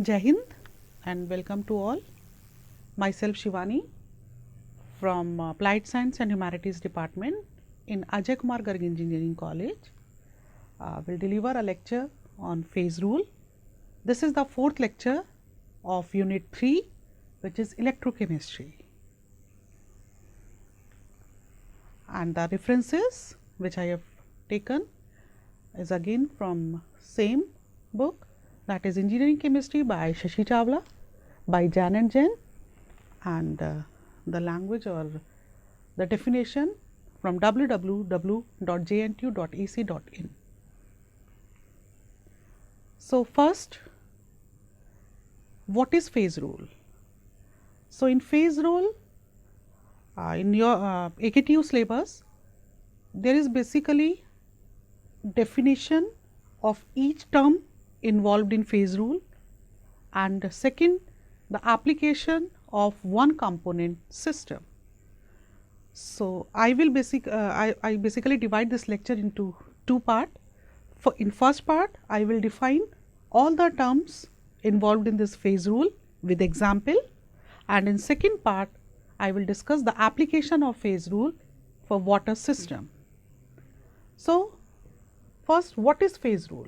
Jai Hind and welcome to all. Myself Shiwani from Applied Science and Humanities Department in Ajay Kumar Garg Engineering College will deliver a lecture on phase rule. This is the fourth lecture of Unit 3, which is electrochemistry. And the references which I have taken is again from same book, that is Engineering Chemistry by Shashi Chawla, by Jan and Jen, and the language or the definition from www.jntu.ac.in. So, first, what is phase rule? So, in phase rule, in your AKTU syllabus, there is basically definition of each term involved in phase rule, and second, the application of one component system. So, I will I basically divide this lecture into two parts. In first part, I will define all the terms involved in this phase rule with example, and in second part, I will discuss the application of phase rule for water system. So, first, what is phase rule?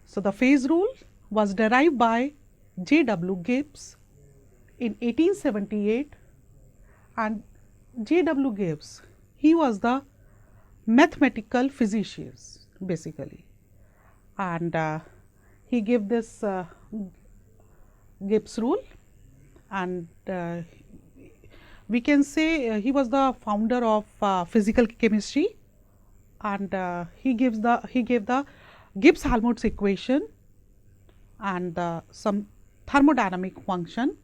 So, the phase rule was derived by J.W. Gibbs in 1878, and J.W. Gibbs, he was the mathematical physician basically, and he gave this Gibbs rule, and we can say he was the founder of physical chemistry, and he gave the Gibbs-Helmholtz equation and some thermodynamic function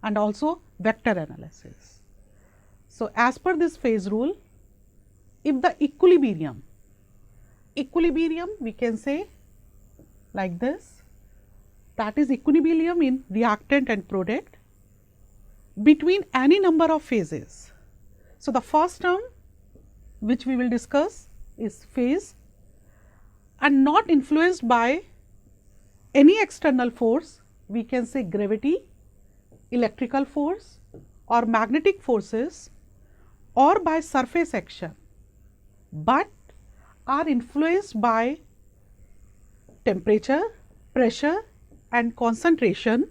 and also vector analysis. So, as per this phase rule, if the equilibrium we can say like this, that is equilibrium in reactant and product between any number of phases. So, the first term which we will discuss is phase and not influenced by any external force, we can say gravity, electrical force or magnetic forces or by surface action, but are influenced by temperature, pressure and concentration.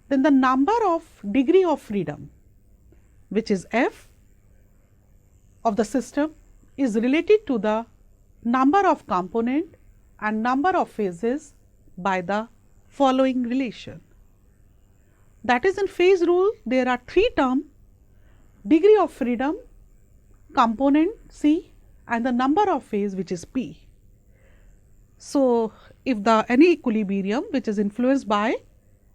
Then the number of degree of freedom, which is F of the system, is related to the number of component and number of phases by the following relation. That is, in phase rule there are three terms: degree of freedom, component C and the number of phase, which is P. So, if the any equilibrium which is influenced by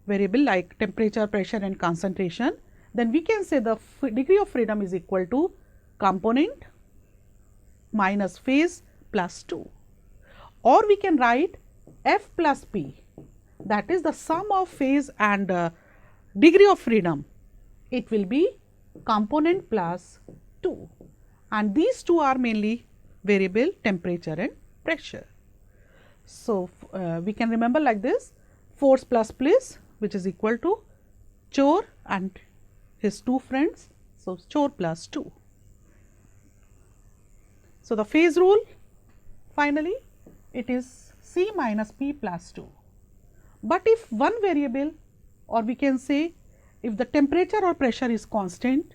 variable like temperature, pressure and concentration, then we can say the degree of freedom is equal to component minus phase plus 2, or we can write F plus P, that is the sum of phase and degree of freedom, it will be component plus 2, and these two are mainly variable temperature and pressure. So, we can remember like this: force plus place, which is equal to Chor and his two friends, so Chor plus 2. So, the phase rule finally it is C minus P plus 2, but if one variable, or we can say if the temperature or pressure is constant,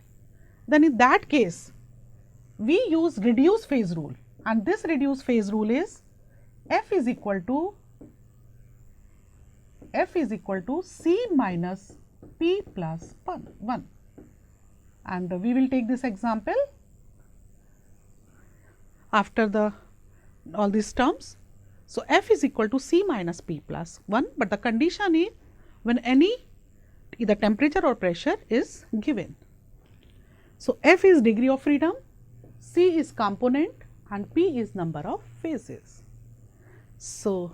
then in that case we use reduced phase rule, and this reduced phase rule is F is equal to C minus P plus 1, and we will take this example after all these terms. So, F is equal to C minus P plus 1, but the condition is when either temperature or pressure is given. So, F is degree of freedom, C is component and P is number of phases. So,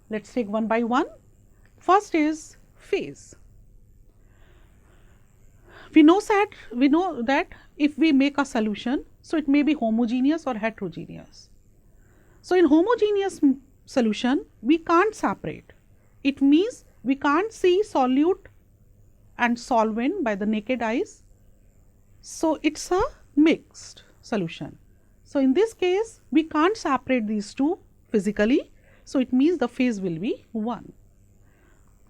let us take one by one. First is phase. We know that if we make a solution, so it may be homogeneous or heterogeneous. So, in homogeneous solution we can't separate. It means we can't see solute and solvent by the naked eyes. So, it is a mixed solution. So, in this case we can't separate these two physically. So, it means the phase will be 1.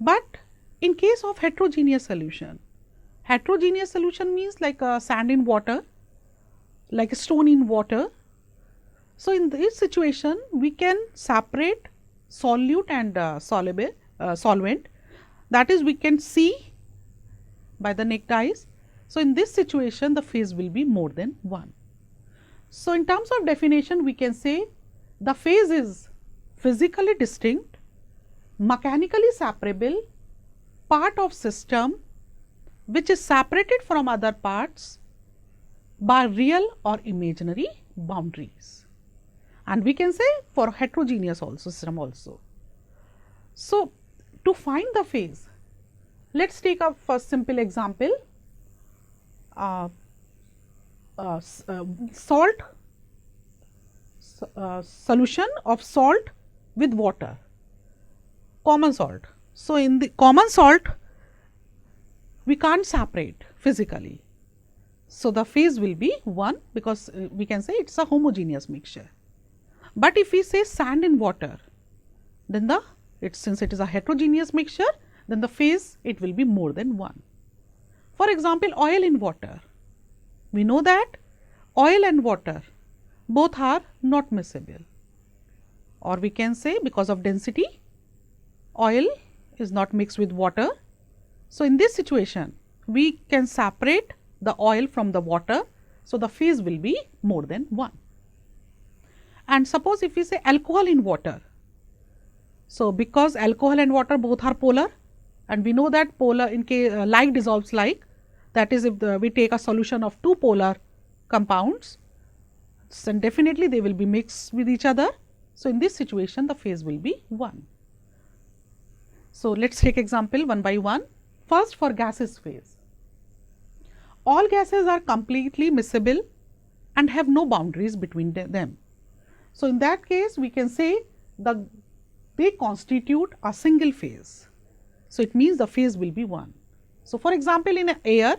But in case of heterogeneous solution means like a sand in water, like a stone in water. So, in this situation we can separate solute and solvent, that is we can see by the naked eyes. So, in this situation the phase will be more than 1. So, in terms of definition we can say the phase is physically distinct, mechanically separable part of system which is separated from other parts by real or imaginary boundaries, and we can say for heterogeneous system also. So, to find the phase, let us take a first simple example, solution of salt with water, common salt. So, in the common salt we can't separate physically. So, the phase will be 1 because we can say it is a homogeneous mixture. But if we say sand in water, then since it is a heterogeneous mixture, then the phase it will be more than 1. For example, oil in water, we know that oil and water both are not miscible, or we can say because of density oil is not mixed with water. So, in this situation we can separate the oil from the water. So, the phase will be more than 1. And suppose if we say alcohol in water, so because alcohol and water both are polar, and we know that polar in case like dissolves like, that is if we take a solution of two polar compounds, then definitely they will be mixed with each other. So, in this situation the phase will be 1. So, let us take example one by one. First, for gases phase, all gases are completely miscible and have no boundaries between them. So, in that case we can say they constitute a single phase. So, it means the phase will be 1. So, for example, in air,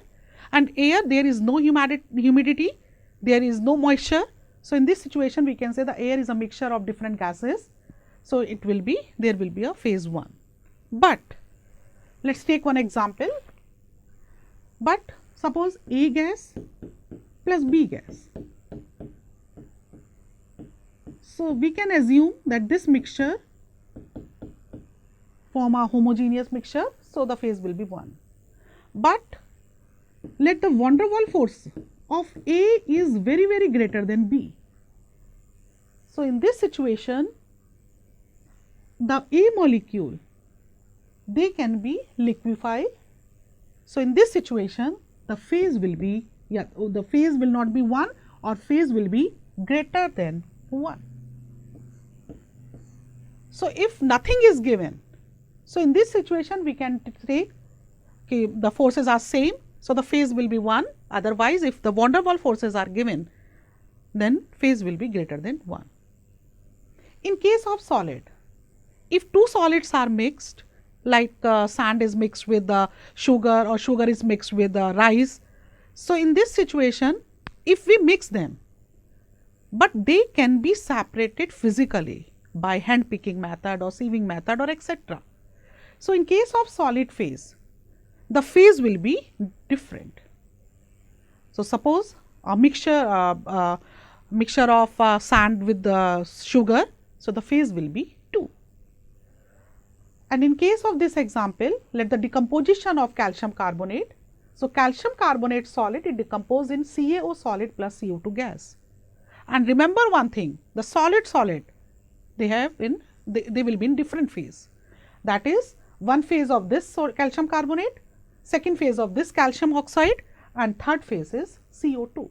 and air there is no humidity, there is no moisture. So, in this situation we can say the air is a mixture of different gases. So, there will be a phase 1. But let us take one example. But suppose A gas plus B gas. So, we can assume that this mixture form a homogeneous mixture. So, the phase will be 1. But let the van der Waals force of A is very greater than B. So, in this situation the A molecule they can be liquefied. So, in this situation the phase will be the phase will not be 1, or phase will be greater than 1. So, if nothing is given, so in this situation we can take the forces are same. So, the phase will be 1, otherwise if the van der Waals forces are given, then phase will be greater than 1. In case of solid, if two solids are mixed, like sand is mixed with sugar, or sugar is mixed with rice. So, in this situation if we mix them, but they can be separated physically by hand picking method or sieving method or etc. So, in case of solid phase, the phase will be different. So, suppose a mixture of sand with the sugar, so the phase will be 2. And in case of this example, let the decomposition of calcium carbonate. So, calcium carbonate solid it decomposes in CaO solid plus CO2 gas. And remember one thing, the solid they will be in different phase. That is, one phase of this calcium carbonate, second phase of this calcium oxide, and third phase is CO2.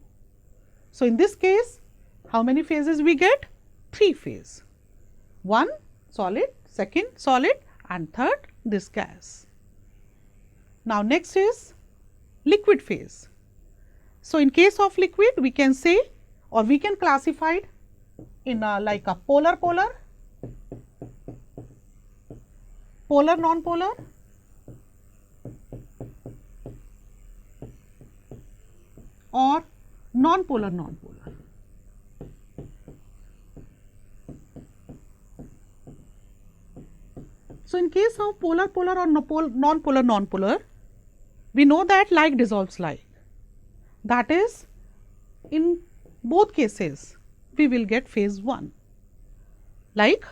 So, in this case how many phases we get? 3 phases. One solid, second solid, and third this gas. Now, next is liquid phase. So, in case of liquid we can say, or we can classify it in like a polar polar non-polar, or non-polar non-polar. So, in case of polar polar or non-polar non-polar, we know that like dissolves like. That is, in both cases we will get phase 1, like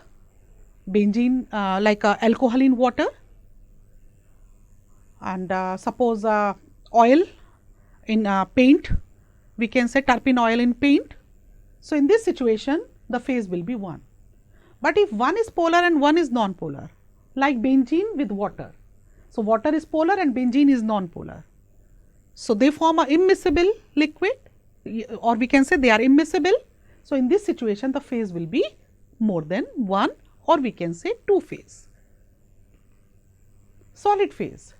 benzene, like alcohol in water, and suppose oil in paint, we can say terpene oil in paint. So, in this situation the phase will be 1. But if one is polar and one is non-polar, like benzene with water, so water is polar and benzene is non-polar, so they form a immiscible liquid, or we can say they are immiscible. So, in this situation the phase will be more than 1, or we can say 2 phase. Solid phase.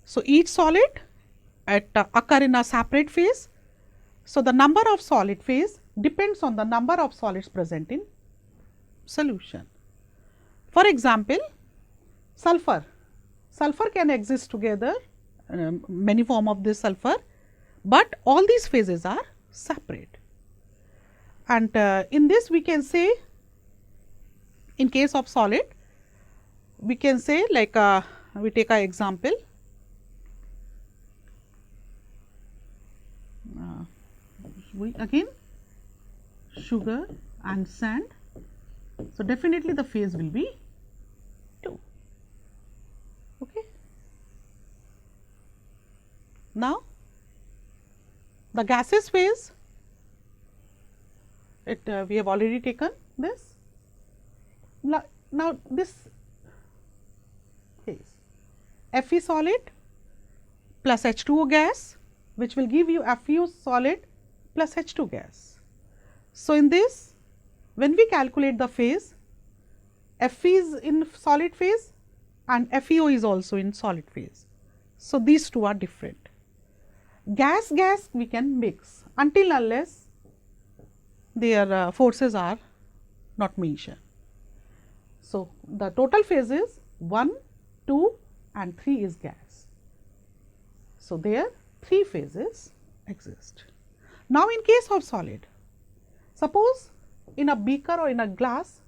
So, each solid occur in a separate phase. So, the number of solid phase depends on the number of solids present in solution. For example, sulfur. Sulfur can exist together, many form of this sulfur, but all these phases are separate. And in this we can say, in case of solid, we can say like we take an example. Again sugar and sand. So, definitely the phase will be 2. Okay. Now, the gaseous phase, we have already taken this. Now, this phase Fe solid plus H2O gas, which will give you FeO solid plus H2 gas. So, in this, when we calculate the phase, Fe is in solid phase and FeO is also in solid phase. So, these two are different. Gas we can mix until unless their forces are not mentioned. So, the total phase is 1, 2 and 3 is gas. So, there 3 phases exist. Now, in case of solid, suppose in a beaker or in a glass,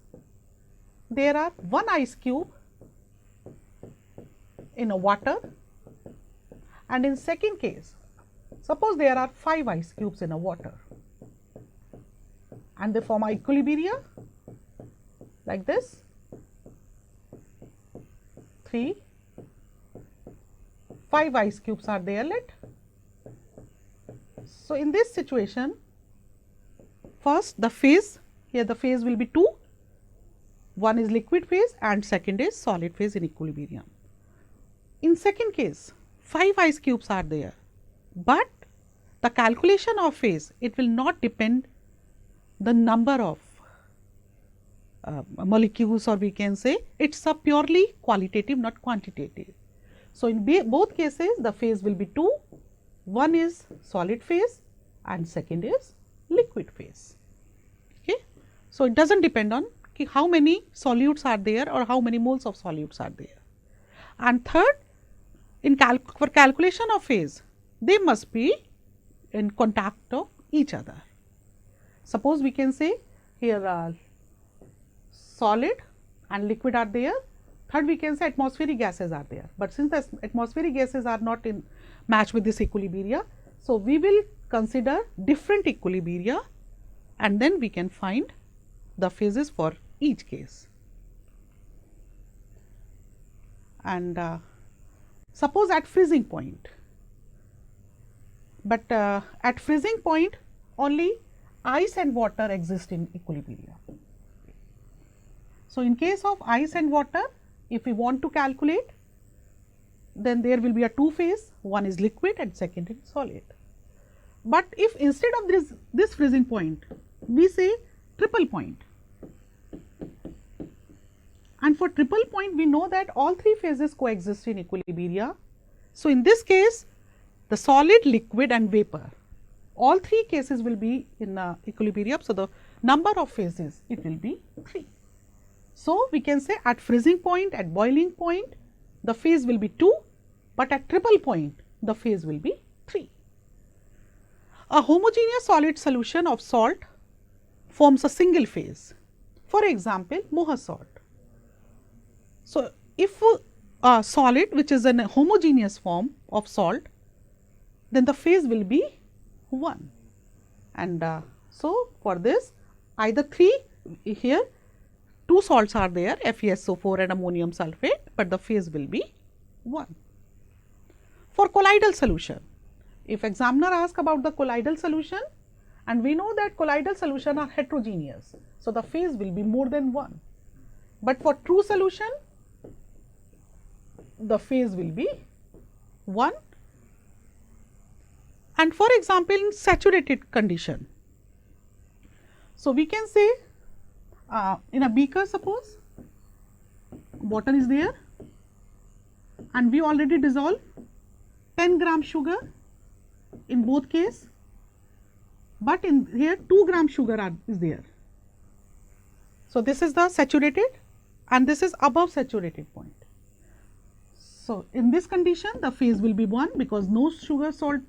there are 1 ice cube in a water, and in second case, suppose there are 5 ice cubes in a water and they form a equilibrium like this, 3, 5 ice cubes are there, So, in this situation, first the phase, here the phase will be 2, one is liquid phase and second is solid phase in equilibrium. In second case, 5 ice cubes are there, but the calculation of phase, it will not depend the number of molecules, or we can say it is a purely qualitative, not quantitative. So, in both cases the phase will be 2, one is solid phase and second is liquid phase. Okay. So, it does not depend on how many solutes are there or how many moles of solutes are there. And third, in for calculation of phase, they must be in contact of each other. Suppose we can say here solid and liquid are there. Third, we can say atmospheric gases are there, but since the atmospheric gases are not in match with this equilibria, so we will consider different equilibria and then we can find the phases for each case. And suppose at freezing point, but at freezing point only ice and water exist in equilibrium. So, in case of ice and water, if we want to calculate, then there will be a 2 phase, one is liquid and second is solid. But if instead of this freezing point, we say triple point, and for triple point we know that all 3 phases coexist in equilibria. So, in this case the solid, liquid and vapor, all 3 cases will be in equilibrium. So, the number of phases, it will be 3. So, we can say at freezing point, at boiling point, the phase will be 2, but at triple point, the phase will be 3. A homogeneous solid solution of salt forms a single phase. For example, Mohr salt. So, if a solid which is in a homogeneous form of salt, then the phase will be 1. And so, for this either 3 here 2 salts are there, FeSO4 and ammonium sulphate, but the phase will be 1. For colloidal solution, if examiner asks about the colloidal solution, and we know that colloidal solution are heterogeneous, so the phase will be more than 1. But for true solution, the phase will be 1. And for example, in saturated condition, so we can say in a beaker, suppose water is there and we already dissolve 10 gram sugar in both case, but in here 2 gram sugar is there. So, this is the saturated and this is above saturated point. So, in this condition the phase will be 1 because no sugar salt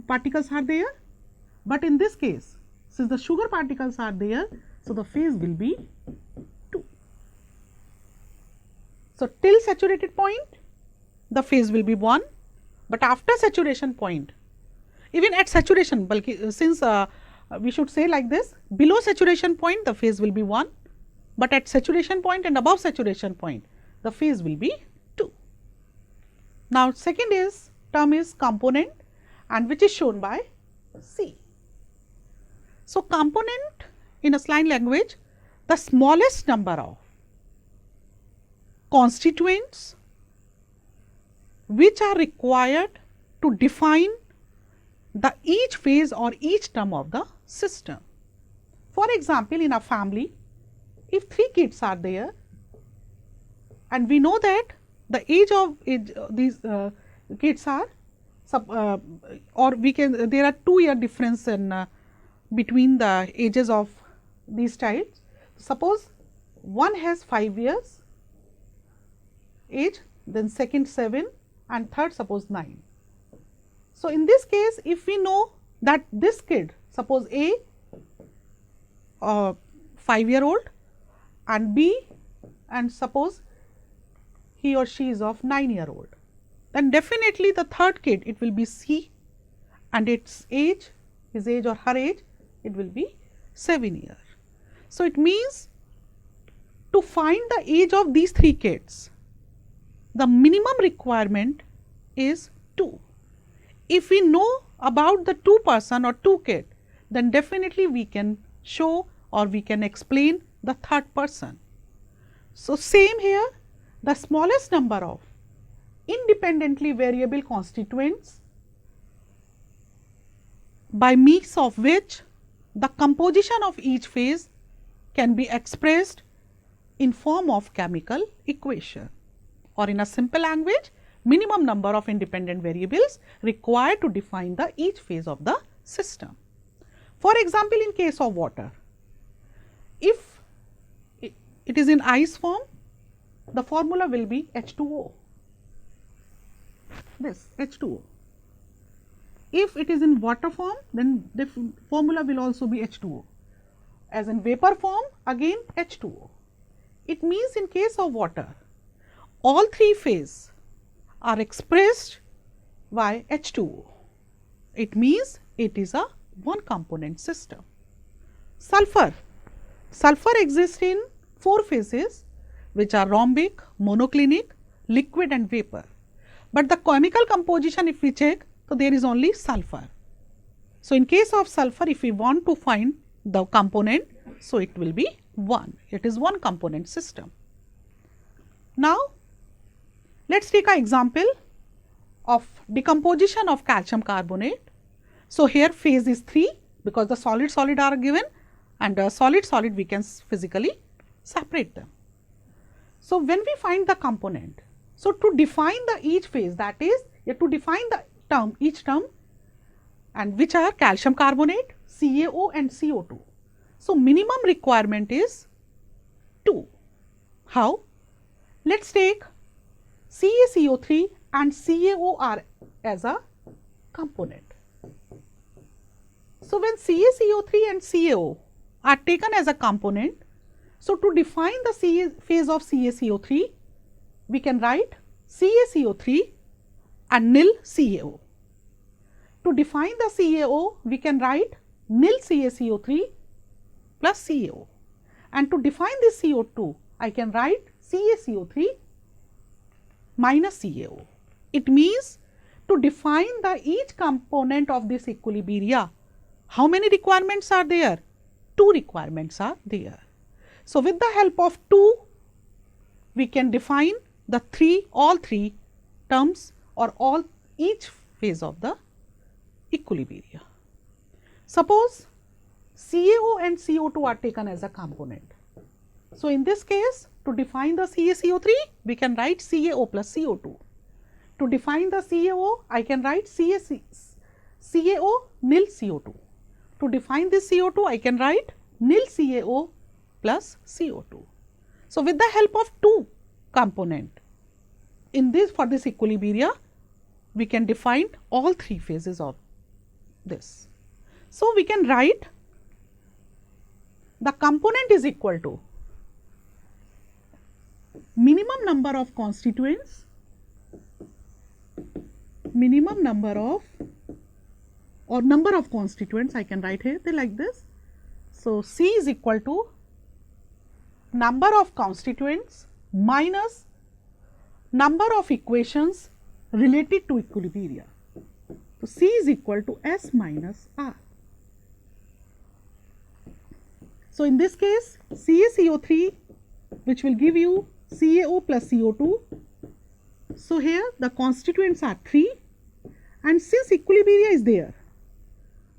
particles are there, but in this case since the sugar particles are there, so the phase will be 2. So, till saturated point the phase will be 1, but after saturation point, even at saturation, since we should say like this, below saturation point the phase will be 1, but at saturation point and above saturation point the phase will be 2. Now, second term is component, and which is shown by C. So, component in a slang language, the smallest number of constituents which are required to define the each phase or each term of the system. For example, in a family, if 3 kids are there and we know that the age of these kids are or we can there are 2-year difference in between the ages of these childs. Suppose one has 5 years age, then second 7 and third suppose 9. So, in this case if we know that this kid, suppose A 5-year-old and B, and suppose he or she is of 9-year-old, then definitely the third kid it will be C and its age, his age or her age, it will be 7 years. So, it means to find the age of these 3 kids, the minimum requirement is 2. If we know about the 2 person or 2 kid, then definitely we can show or we can explain the third person. So, same here, the smallest number of independently variable constituents by means of which the composition of each phase can be expressed in form of chemical equation, or in a simple language, minimum number of independent variables required to define the each phase of the system. For example, in case of water, if it is in ice form, the formula will be H2O, this H2O. If it is in water form, then the formula will also be H2O. As in vapor form, again H2O. It means in case of water, all 3 phases are expressed by H2O. It means it is a one component system. Sulfur. Sulfur exists in 4 phases which are rhombic, monoclinic, liquid and vapor. But the chemical composition if we check, so there is only sulfur. So, in case of sulfur, if we want to find the component, so it will be 1. It is one component system. Now, let us take an example of decomposition of calcium carbonate. So, here phase is 3 because the solid are given, and solid we can physically separate them. So, when we find the component, so to define the each phase, that is you have to define the term, each term, and which are calcium carbonate, CaO and CO2. So, minimum requirement is 2. How? Let's take CaCO3 and CaOR as a component. So, when CaCO3 and CaO are taken as a component, so to define the phase of CaCO3, we can write CaCO3 and nil CaO. To define the CaO, we can write nil CaCO3 plus CaO. And to define this CO2, I can write CaCO3 minus CaO. It means to define each component of this equilibria, how many requirements are there? 2 requirements are there. So, with the help of 2, we can define the all three terms or each phase of the equilibria. Suppose CaO and CO2 are taken as a component. So, in this case, to define the CaCO3, we can write CaO plus CO2. To define the CaO, I can write CaO nil CO2. To define this CO2, I can write nil CaO plus CO2. So, with the help of 2 component for this equilibria, we can define all 3 phases of this. So, we can write the component is equal to minimum number of constituents, number of constituents, I can write here like this. So, C is equal to number of constituents minus number of equations related to equilibria. So, C is equal to S minus R. So, in this case, CaCO3, which will give you CaO plus CO2. So, here the constituents are 3, and since equilibria is there,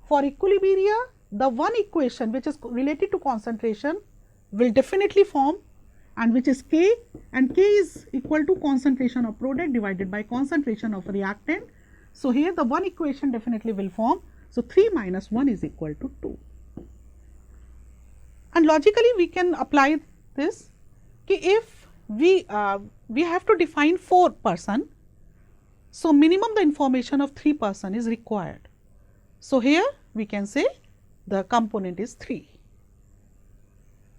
for equilibria the one equation which is related to concentration will definitely form, and which is K, and K is equal to concentration of product divided by concentration of reactant. So, here the one equation definitely will form. So, 3 minus 1 is equal to 2. And logically we can apply this, if we have to define 4 person, so minimum the information of 3 person is required. So, here we can say the component is 3.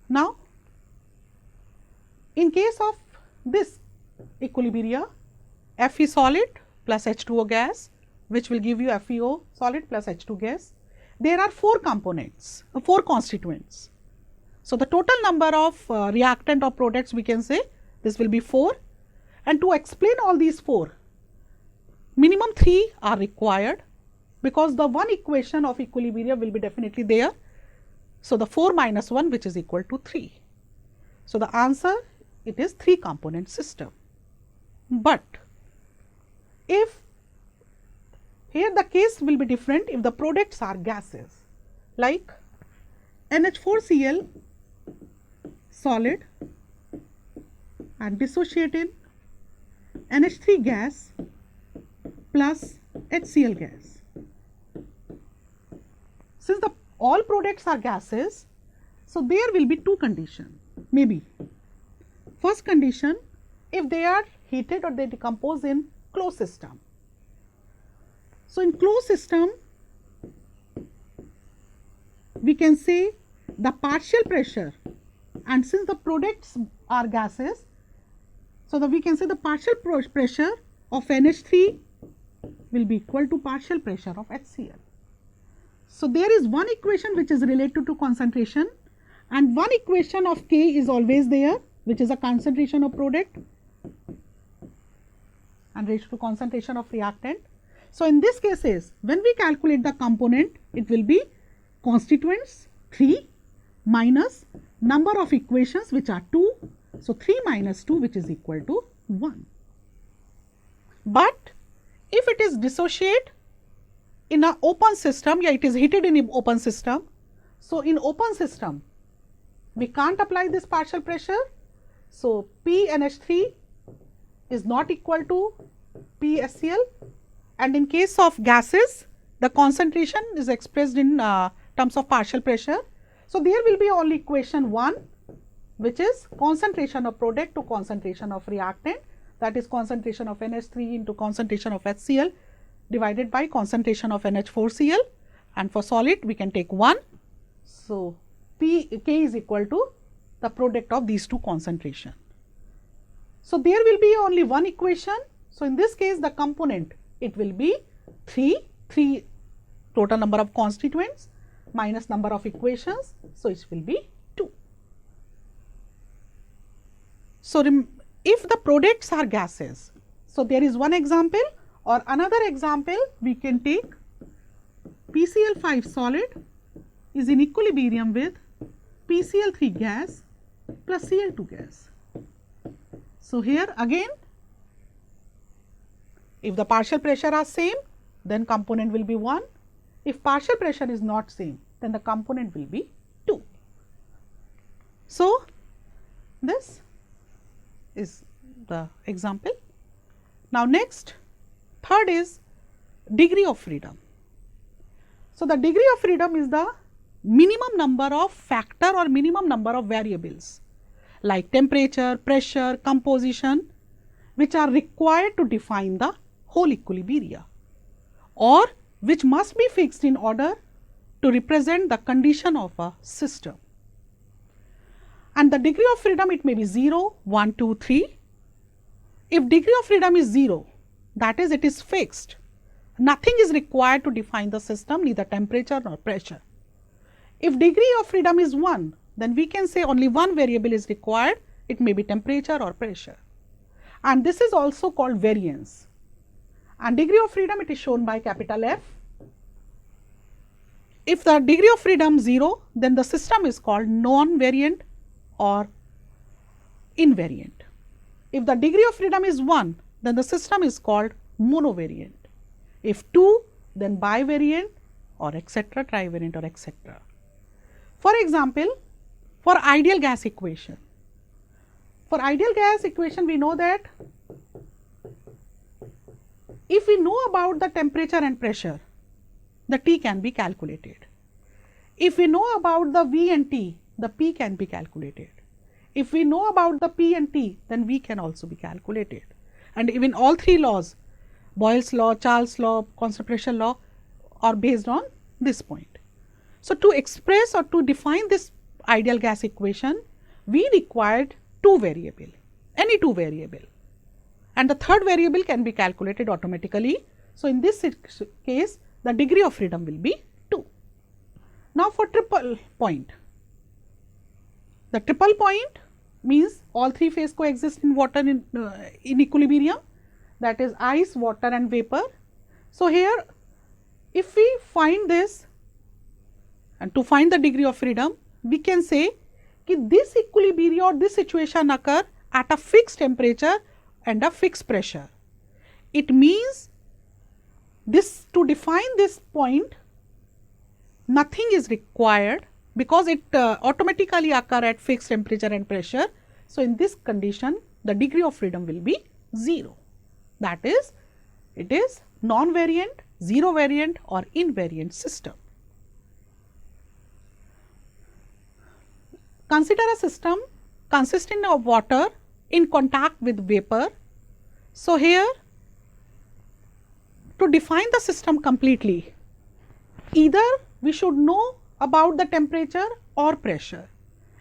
Now, in case of this equilibria, Fe solid plus H2O gas, which will give you FeO solid plus H2 gas, there are 4 components, 4 constituents. So, the total number of reactant or products, we can say this will be 4, and to explain all these 4, minimum 3 are required, because the one equation of equilibrium will be definitely there. So, the 4 minus 1, which is equal to 3. So, the answer, it is 3 component system. But if here the case will be different if the products are gases, like NH4Cl solid and dissociate in NH3 gas plus HCl gas. Since all products are gases, so there will be 2 conditions, maybe. First condition, if they are heated or they decompose in closed system. So, in closed system, we can say the partial pressure, and since the products are gases, so we can say the partial pressure of NH3 will be equal to partial pressure of HCl. So, there is one equation which is related to concentration, and one equation of K is always there, which is a concentration of product and ratio to concentration of reactant. So, in this cases, when we calculate the component, it will be constituents 3 minus number of equations, which are 2. So, 3 minus 2, which is equal to 1. But if it is dissociate in an open system, it is heated in an open system. So, in open system, we can't apply this partial pressure. So, PNH3 is not equal to PSCl, and in case of gases, the concentration is expressed in terms of partial pressure. So, there will be only equation 1 which is concentration of product to concentration of reactant, that is concentration of NH3 into concentration of HCl divided by concentration of NH4Cl, and for solid we can take 1. So, K is equal to the product of these two concentration. So, there will be only one equation. So, in this case the component, it will be 3 total number of constituents minus number of equations. So, it will be 2. So, if the products are gases, so there is one example, or another example we can take PCl5 solid is in equilibrium with PCl3 gas plus Cl2 gas. So, here again, if the partial pressure are same, then component will be 1. If partial pressure is not same, then the component will be 2. So, this is the example. Now, next, third is degree of freedom. So, the degree of freedom is the minimum number of factor or minimum number of variables like temperature, pressure, composition, which are required to define the whole equilibria, or which must be fixed in order to represent the condition of a system. And the degree of freedom, it may be 0, 1, 2, 3. If degree of freedom is 0, that is, it is fixed, nothing is required to define the system, neither temperature nor pressure. If degree of freedom is 1, then we can say only one variable is required, it may be temperature or pressure. And this is also called variance. And degree of freedom, it is shown by capital F. If the degree of freedom 0, then the system is called non-variant or invariant. If the degree of freedom is 1, then the system is called monovariant. If 2, then bivariant or etc., trivariant or etc. For example, for ideal gas equation. For ideal gas equation, we know that if we know about the temperature and pressure, the T can be calculated. If we know about the V and T, the P can be calculated. If we know about the P and T, then V can also be calculated. And even all three laws, Boyle's law, Charles' law, constant pressure law, are based on this point. So, to express or to define this ideal gas equation, we required two variable, any two variable, and the third variable can be calculated automatically. So, in this case, the degree of freedom will be 2. Now, for triple point, the triple point means all three phase coexist in water in equilibrium, that is ice, water and vapor. So, here if we find this, and to find the degree of freedom, we can say that this equilibrium or this situation occur at a fixed temperature and a fixed pressure. It means this, to define this point, nothing is required because it automatically occur at fixed temperature and pressure. So, in this condition, the degree of freedom will be 0. That is, it is non-variant, zero variant or invariant system. Consider a system consisting of water in contact with vapor. So, here to define the system completely, either we should know about the temperature or pressure.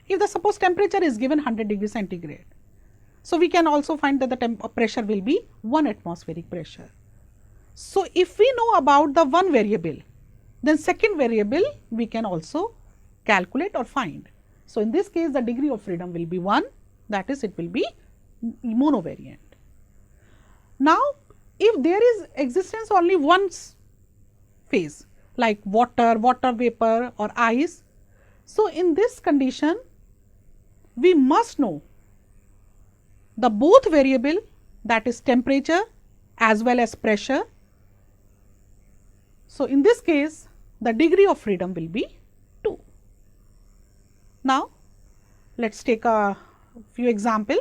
If the suppose temperature is given 100 degree centigrade, so we can also find that the pressure will be 1 atmospheric pressure. So, if we know about the one variable, then second variable we can also calculate or find. So, in this case the degree of freedom will be 1, that is, it will be monovariant. Now, if there is existence only one phase like water, water vapor or ice, so in this condition we must know the both variable, that is temperature as well as pressure. So, in this case the degree of freedom will be 2. Now, let us take a few example.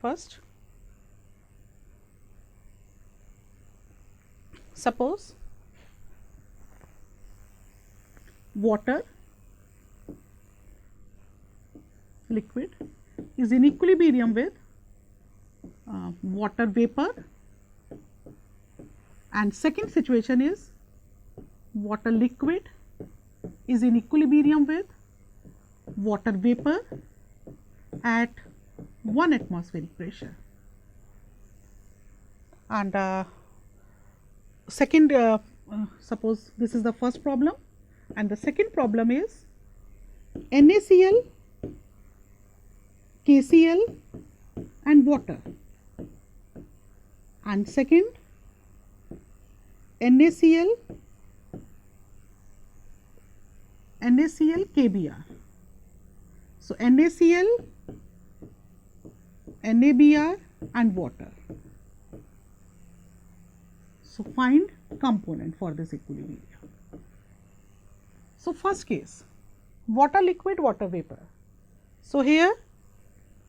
First, suppose water liquid is in equilibrium with water vapor, and second situation is water liquid is in equilibrium with water vapor at 1 atmospheric pressure. And second, suppose this is the first problem, and the second problem is NaCl, KCl and water, and second NaCl, KBr. So, NaCl, NaBr and water. So, find component for this equilibrium. So, first case, water liquid, water vapor. So, here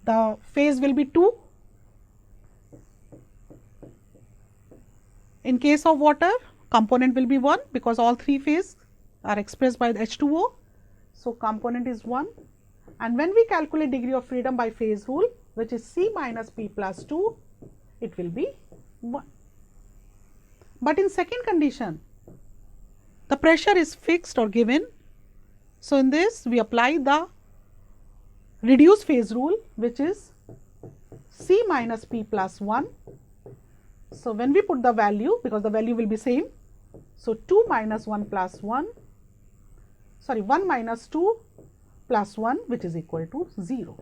the phase will be 2. In case of water, component will be 1 because all 3 phases are expressed by the H2O. So, component is 1, and when we calculate degree of freedom by phase rule, which is C minus P plus 2, it will be 1. But in second condition, the pressure is fixed or given. So, in this we apply the reduced phase rule, which is C minus P plus 1. So, when we put the value, because the value will be same, so 2 minus 1 plus 1, sorry 1 minus 2 plus 1, which is equal to 0.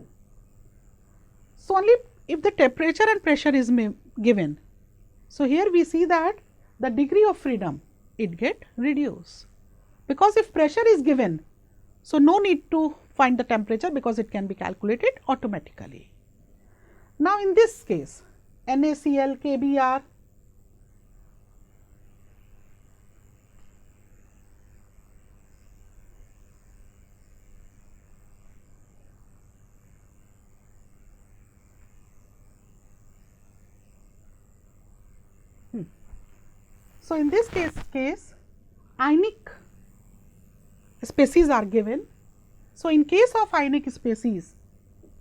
So, only if the temperature and pressure is given. So, here we see that the degree of freedom, it get reduced, because if pressure is given, so no need to find the temperature because it can be calculated automatically. Now, in this case, NaCl, KBr, so in this case ionic species are given. So, in case of ionic species,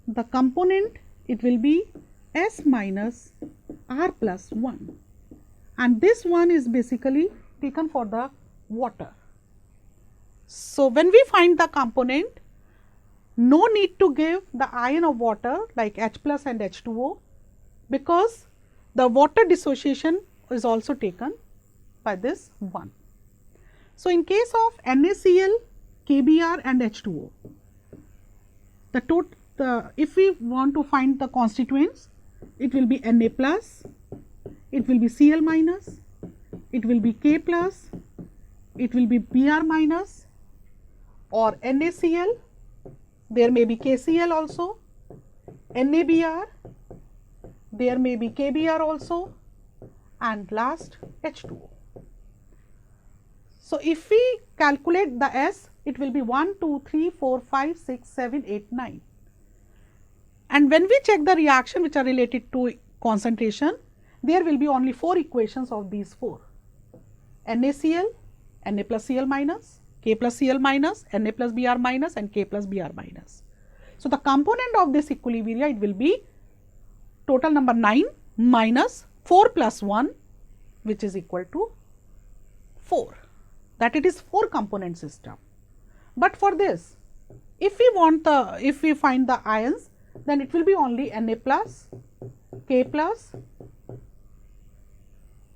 the component it will be S minus R plus 1, and this one is basically taken for the water. So, when we find the component, no need to give the ion of water like H plus and H2O, because the water dissociation is also taken by this one. So, in case of NaCl, KBr and H2O, if we want to find the constituents, it will be Na plus, it will be Cl minus, it will be K plus, it will be Br minus, or NaCl, there may be KCl also, NaBr, there may be KBr also, and last H2O. So, if we calculate the S, it will be 1, 2, 3, 4, 5, 6, 7, 8, 9. And when we check the reaction which are related to concentration, there will be only 4 equations of these 4. NaCl, Na plus Cl minus, K plus Cl minus, Na plus Br minus and K plus Br minus. So, the component of this equilibria, it will be total number 9 minus 4 plus 1, which is equal to 4. That it is 4 component system. But for this, if we find the ions, then it will be only Na plus, K plus,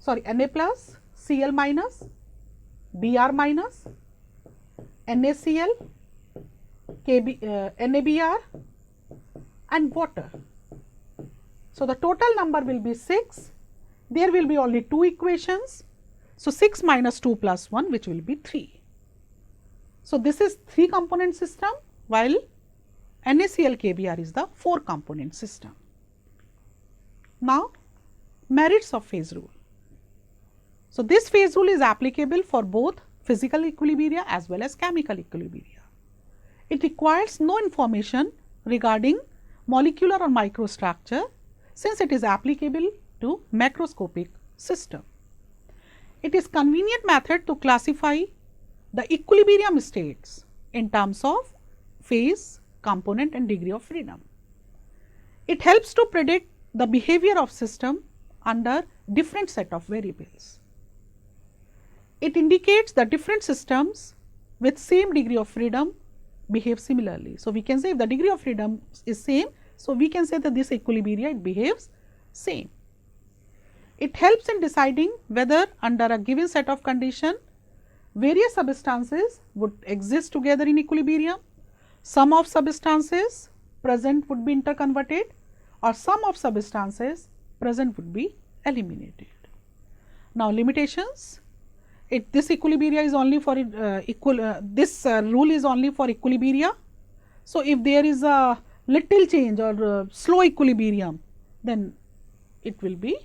Na plus, Cl minus, Br minus, NaCl, NaBr and water. So, the total number will be 6. There will be only 2 equations. So, 6 minus 2 plus 1, which will be 3. So, this is 3 component system, while NaCl KBr is the 4 component system. Now, merits of phase rule. So, this phase rule is applicable for both physical equilibria as well as chemical equilibria. It requires no information regarding molecular or microstructure, since it is applicable to macroscopic system. It is convenient method to classify the equilibrium states in terms of phase, component and degree of freedom. It helps to predict the behavior of system under different set of variables. It indicates that different systems with same degree of freedom behave similarly. So, we can say if the degree of freedom is same, so we can say that this equilibria it behaves same. It helps in deciding whether under a given set of condition various substances would exist together in equilibrium, sum of substances present would be interconverted or sum of substances present would be eliminated. Now, limitations. This equilibria is only for this rule is only for equilibria. So, if there is a little change or slow equilibrium, then it will be,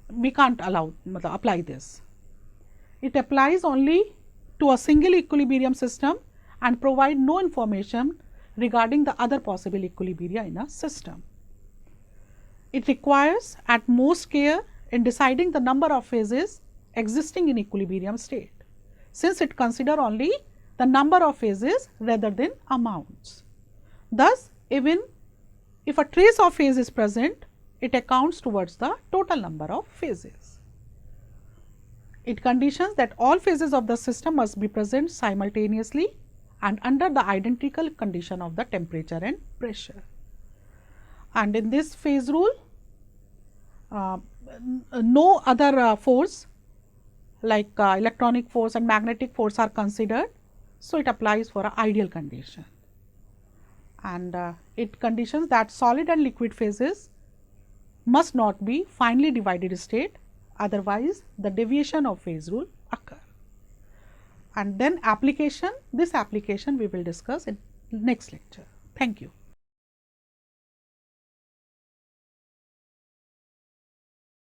we can't apply this. It applies only to a single equilibrium system and provide no information regarding the other possible equilibria in a system. It requires at most care in deciding the number of phases existing in equilibrium state, since it consider only the number of phases rather than amounts. Thus, even if a trace of phase is present, it accounts towards the total number of phases. It conditions that all phases of the system must be present simultaneously and under the identical condition of the temperature and pressure. And in this phase rule, no other force like electronic force and magnetic force are considered. So, it applies for an ideal condition, and it conditions that solid and liquid phases must not be finely divided state, otherwise the deviation of phase rule occur. And then application, this application we will discuss in next lecture. Thank you.